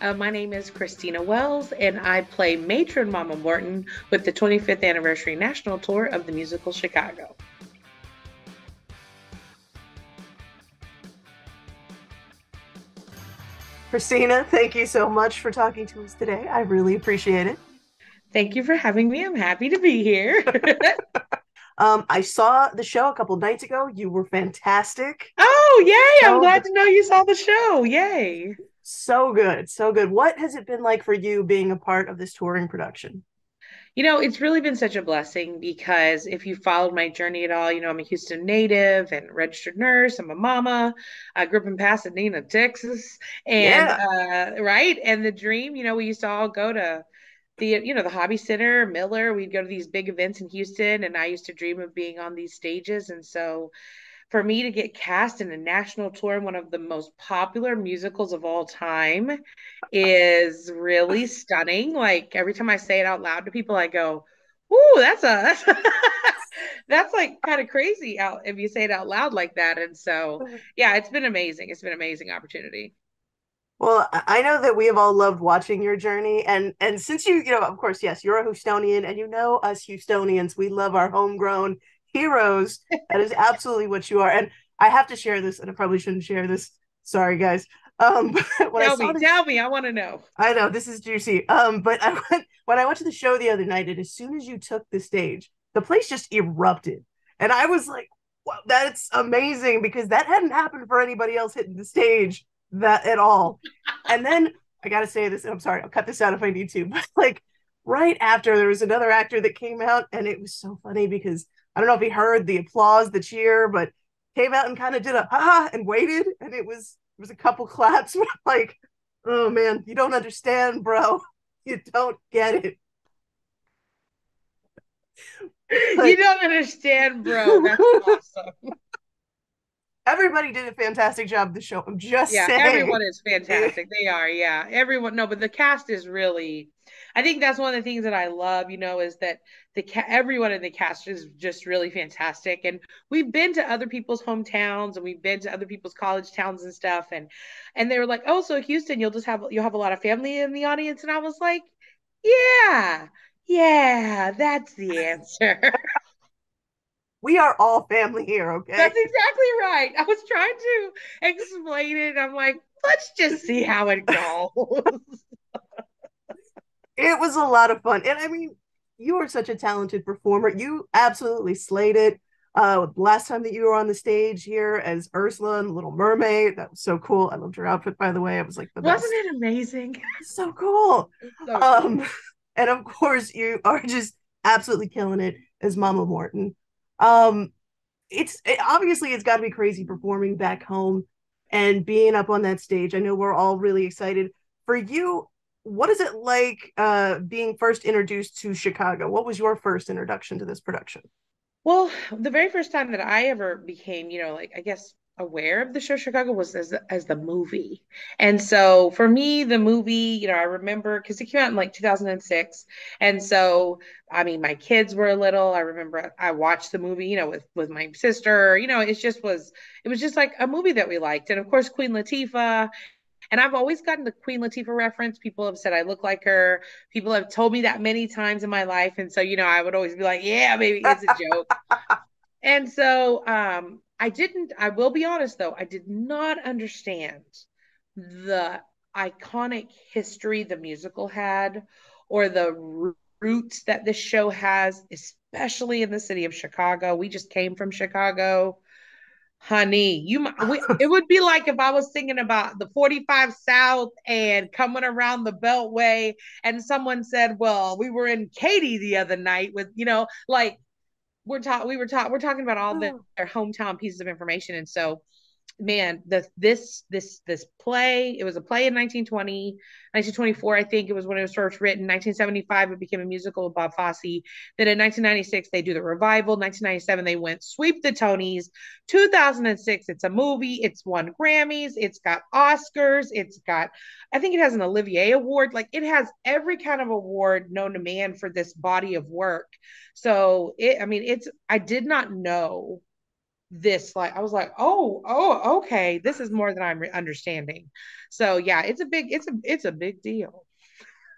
My name is Christina Wells, and I play Matron Mama Morton with the 25th Anniversary National Tour of the Musical Chicago. Christina, thank you so much for talking to us today. I really appreciate it. Thank you for having me. I'm happy to be here. I saw the show a couple nights ago. You were fantastic. Oh, yay! I'm So glad good. to know you saw the show. Yay. So good. So good. What has it been like for you being a part of this touring production? It's really been such a blessing because if you followed my journey at all, I'm a Houston native and registered nurse. I'm a mama. I grew up in Pasadena, Texas. And Yeah. right. And the dream, we used to all go to the Hobby Center, Miller. We'd go to these big events in Houston, and I used to dream of being on these stages. And so for me to get cast in a national tour in one of the most popular musicals of all time is really stunning. Like every time I say it out loud to people, I go, "Ooh, that's that's like kind of crazy out if you say it out loud like that." And so, yeah, it's been amazing. It's been an amazing opportunity. Well, I know that we have all loved watching your journey, and since of course, yes, you're a Houstonian, and you know us Houstonians, we love our homegrown heroes. That is absolutely what you are. And I have to share this, and I probably shouldn't share this. Sorry, guys. But when I Tell saw me, this, tell me. I want to know. I know this is juicy. But I went when I went to the show the other night, and as soon as you took the stage, the place just erupted, and I was like, "Wow, that's amazing!" Because that hadn't happened for anybody else hitting the stage that at all. And then I gotta say this, and I'm sorry, I'll cut this out if I need to, but like right after there was another actor that came out, and it was so funny because I don't know if he heard the applause, the cheer, but came out and kind of did a ha and waited, and it was a couple claps, like, oh man, you don't understand, bro. You don't get it. You But don't understand, bro. That's awesome. everybody did a fantastic job of the show. I'm just Yeah, saying. everyone is fantastic. They are, yeah. Everyone, no, but the cast is really, I think that's one of the things that I love, is that everyone in the cast is just really fantastic. And we've been to other people's hometowns and we've been to other people's college towns and stuff. And they were like, "Oh, so Houston, you'll have a lot of family in the audience." And I was like, "Yeah, yeah, that's the answer." We are all family here, That's okay? exactly right. I was trying to explain it. I'm like, let's just see how it goes. It was a lot of fun. And I mean, you are such a talented performer. You absolutely slayed it. Last time that you were on the stage here as Ursula in Little Mermaid, that was so cool. I loved your outfit, by the way. It was like the Wasn't best. it amazing? So cool. So cool. Um, and of course, you are just absolutely killing it as Mama Morton. Um, obviously it's got to be crazy performing back home and being up on that stage. I know we're all really excited for you. What is it like being first introduced to Chicago? What was your first introduction to this production? Well, the very first time that I ever became, like I guess aware of the show Chicago was as the movie. And so for me, the movie, I remember because it came out in like 2006. And so I mean, my kids were little. I remember I watched the movie, with my sister. It was just like a movie that we liked. And of course, Queen Latifah. And I've always gotten the Queen Latifah reference. People have said I look like her. People have told me that many times in my life. And so, I would always be like, yeah, maybe it's a joke. And so I will be honest though, I did not understand the iconic history the musical had or the roots that this show has, especially in the city of Chicago. We just came from Chicago. Honey, it would be like if I was thinking about the 45 South and coming around the Beltway and someone said, "Well, we were in Katy the other night with, like we're talking about all their hometown pieces of information." And so man, this play, it was a play in 1920, 1924, I think it was when it was first written. 1975 it became a musical with Bob Fosse. Then in 1996 they do the revival. 1997 they went sweep the Tonys. 2006 it's a movie. It's won Grammys. It's got Oscars. It's got, I think it has an Olivier Award. Like it has every kind of award known to man for this body of work. So I mean, I did not know this like I was like, oh, okay, this is more than I'm understanding. So yeah, it's a big deal.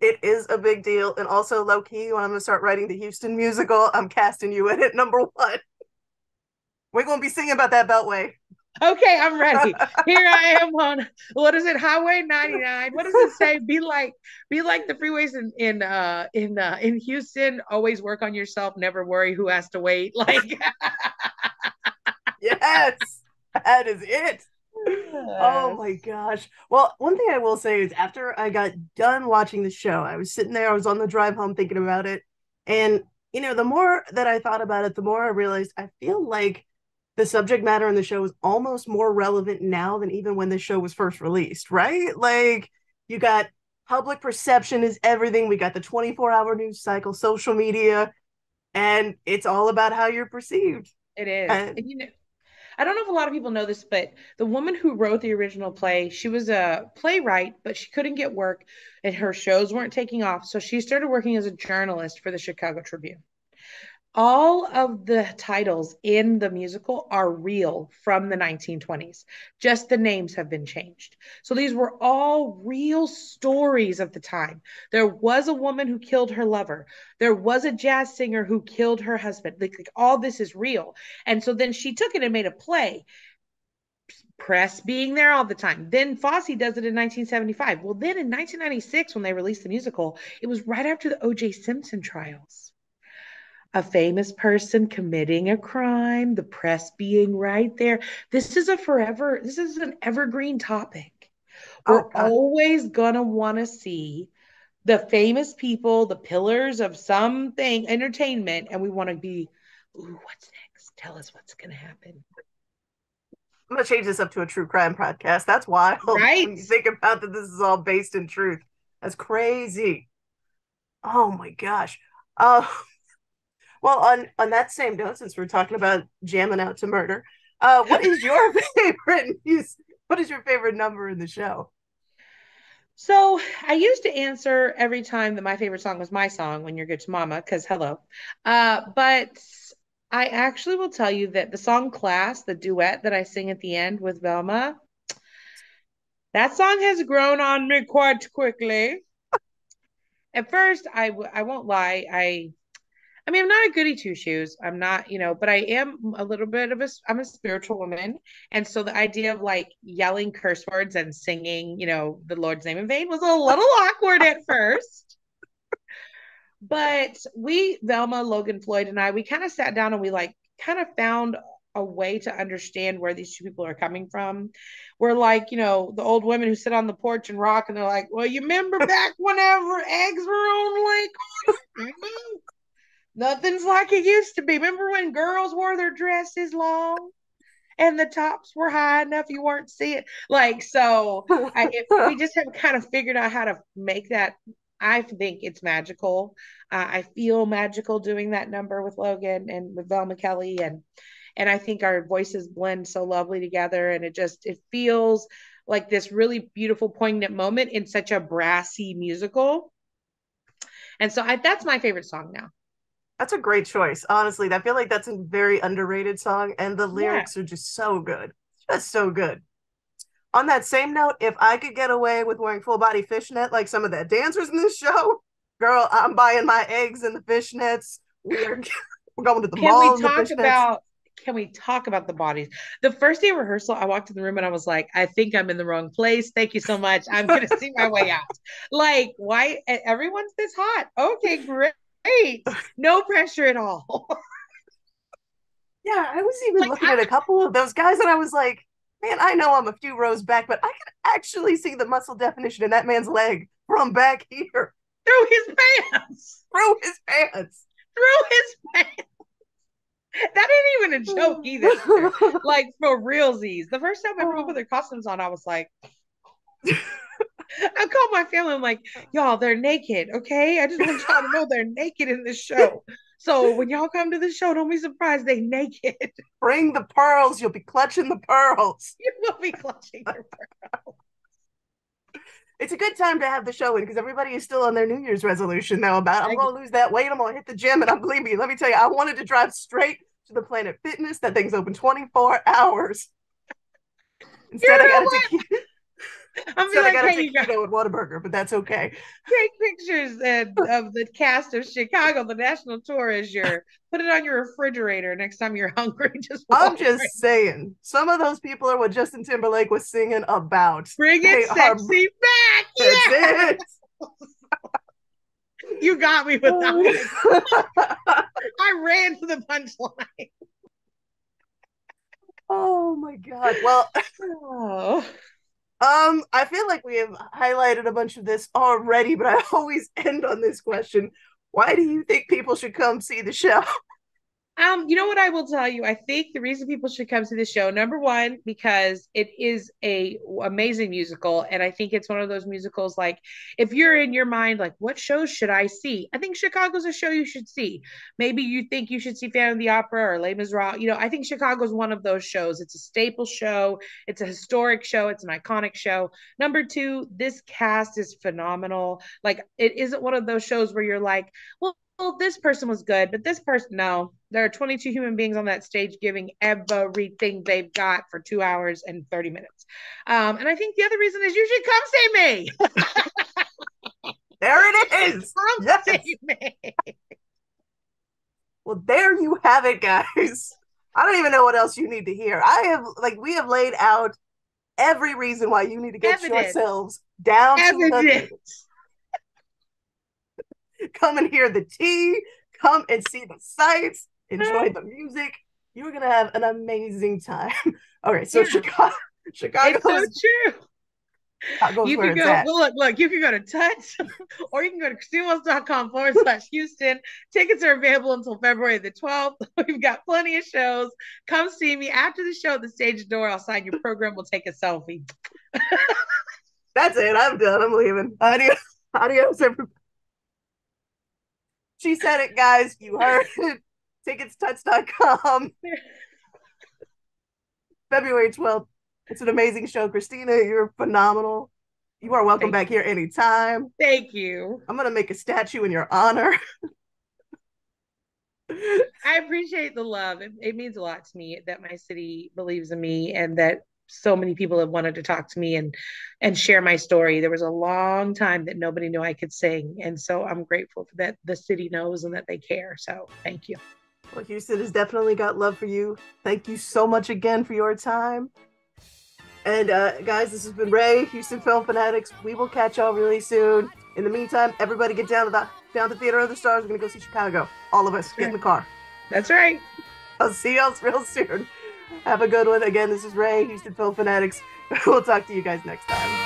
It is a big deal. And also, low key, when I'm going to start writing the Houston musical, I'm casting you in it, number one. We're going to be singing about that Beltway. Okay, I'm ready. Here I am on what is it, Highway 99. What does it say? Be like the freeways in Houston. Always work on yourself. Never worry who has to wait. Like Yes, that is it. Oh my yes. gosh. Well, one thing I will say is after I got done watching the show, I was sitting there, I was on the drive home thinking about it. And, the more that I thought about it, the more I realized I feel like the subject matter in the show is almost more relevant now than even when the show was first released, right? Like, you got public perception is everything. We got the 24-hour news cycle, social media, and it's all about how you're perceived. It is. And I don't know if a lot of people know this, but the woman who wrote the original play, she was a playwright, but she couldn't get work and her shows weren't taking off. So she started working as a journalist for the Chicago Tribune. All of the titles in the musical are real from the 1920s. Just the names have been changed. So these were all real stories of the time. There was a woman who killed her lover. There was a jazz singer who killed her husband. Like all this is real. And so then she took it and made a play, press being there all the time. Then Fosse does it in 1975. Well, then in 1996, when they released the musical, it was right after the O.J. Simpson trials, a famous person committing a crime, the press being right there. This is an evergreen topic. oh We're god, always going to want to see the famous people, the pillars of something, entertainment, and we want to be, ooh, what's next? Tell us what's going to happen. I'm gonna change this up to a true crime podcast. That's wild when Right? you think about that this is all based in truth. That's crazy. Oh my gosh. Uh well, on that same note, since we're talking about jamming out to murder, what is your favorite music? What is your favorite number in the show? So I used to answer every time that my favorite song was my song, When You're Good to Mama, because hello. But I actually will tell you that the song Class, the duet that I sing at the end with Velma, that song has grown on me quite quickly. At first, I won't lie, I mean, I'm not a goody two shoes. I'm not, but I am a little bit of I'm a spiritual woman. And so the idea of like yelling curse words and singing, the Lord's name in vain was a little awkward at first. But Velma, Logan, Floyd, and I, we kind of sat down and we like kind of found a way to understand where these two people are coming from. We're like, the old women who sit on the porch and rock and they're like, well, you remember back whenever eggs were on Lake? Nothing's like it used to be. Remember when girls wore their dresses long and the tops were high enough you weren't seeing? Like, so we just have kind of figured out how to make that. I think it's magical. I feel magical doing that number with Logan and with Velma Kelly, and I think our voices blend so lovely together, and it feels like this really beautiful, poignant moment in such a brassy musical. And so that's my favorite song now. That's a great choice. Honestly, I feel like that's a very underrated song, and the Yeah. lyrics are just so good. Just so good. On that same note, if I could get away with wearing full body fishnet like some of the dancers in this show, girl, I'm buying my eggs in the fishnets. We're going to the Can we mall in the talk fishnets. about can we talk about the bodies? The first day of rehearsal, I walked in the room and I was like, I think I'm in the wrong place. Thank you so much. I'm gonna see my way out. Like, why everyone's this hot? Okay, great. No pressure at all. Yeah, I was even Like looking at a couple of those guys and I was like, man, I know I'm a few rows back, but I can actually see the muscle definition in that man's leg from back here through his pants. through his pants. Through his pants. That ain't even a joke either. Like for realsies. The first time everyone put their costumes on, I was like, I called my family. I'm like, y'all, they're naked. Okay. I just want y'all to know they're naked in this show. So when y'all come to the show, don't be surprised they naked. Bring the pearls. You'll be clutching the pearls. You will be clutching their pearls. It's a good time to have the show in because everybody is still on their New Year's resolution now about I'm going to lose that weight. I'm going to hit the gym. And believe me, let me tell you, I wanted to drive straight to to the Planet Fitness. That thing's open 24 hours. You Instead, I know gotta take what? I'll be instead I like, gotta hey, take you got keto and Whataburger, but that's okay. take pictures of the cast of Chicago, the national tour as your put it on your refrigerator next time you're hungry. Just I'm walk right. just saying, some of those people are what Justin Timberlake was singing about. Bring it They are. sexy back. That's Yeah. it. You got me with that one. I ran to the punchline. Oh my god. Well, Oh. I feel like we have highlighted a bunch of this already, but I always end on this question. Why do you think people should come see the show? You know what I will tell you? I think the reason people should come to the show, number one, because it is a amazing musical, and I think it's one of those musicals. Like, if you're in your mind, like, what shows should I see? I think Chicago's a show you should see. Maybe you think you should see Phantom of the Opera or Les Miserables. You know, I think Chicago's one of those shows. It's a staple show. It's a historic show. It's an iconic show. Number two, this cast is phenomenal. Like, it isn't one of those shows where you're like, well, this person was good, but this person, no. There are 22 human beings on that stage giving everything they've got for 2 hours and 30 minutes. And I think the other reason is you should come see me. There it is. Come Yes. see me. Well, there you have it, guys. I don't even know what else you need to hear. We have laid out every reason why you need to get Evidence. yourselves down to the Evidence. come and hear the tea, come and see the sights, enjoy the music. You're gonna have an amazing time. Okay, so Yeah. Chicago It's so is true. Chicago's You where can it's go, at. well, look, you can go to Touch or you can go to ChristineWells.com/Houston. Tickets are available until February the 12th. We've got plenty of shows. Come see me after the show at the stage door. I'll sign your program. We'll take a selfie. That's it. I'm done. I'm leaving. Adios. Adios, everybody. She said it, guys. You heard it. Ticketstouch.com. February 12th. It's an amazing show. Christina, you're phenomenal. You are welcome back here anytime. Thank you. I'm going to make a statue in your honor. I appreciate the love. It means a lot to me that my city believes in me and that so many people have wanted to talk to me and share my story. There was a long time that nobody knew I could sing. And so I'm grateful that the city knows and that they care. So thank you. Well, Houston has definitely got love for you. Thank you so much again for your time. And guys, this has been Ray, Houston Film Fanatics. We will catch y'all really soon. In the meantime, everybody get down to Theater of the Stars. We're going to go see Chicago. All of us. Get in the car. That's right. I'll see y'all real soon. Have a good one. Again, this is Ray, Houston Film Fanatics. We'll talk to you guys next time.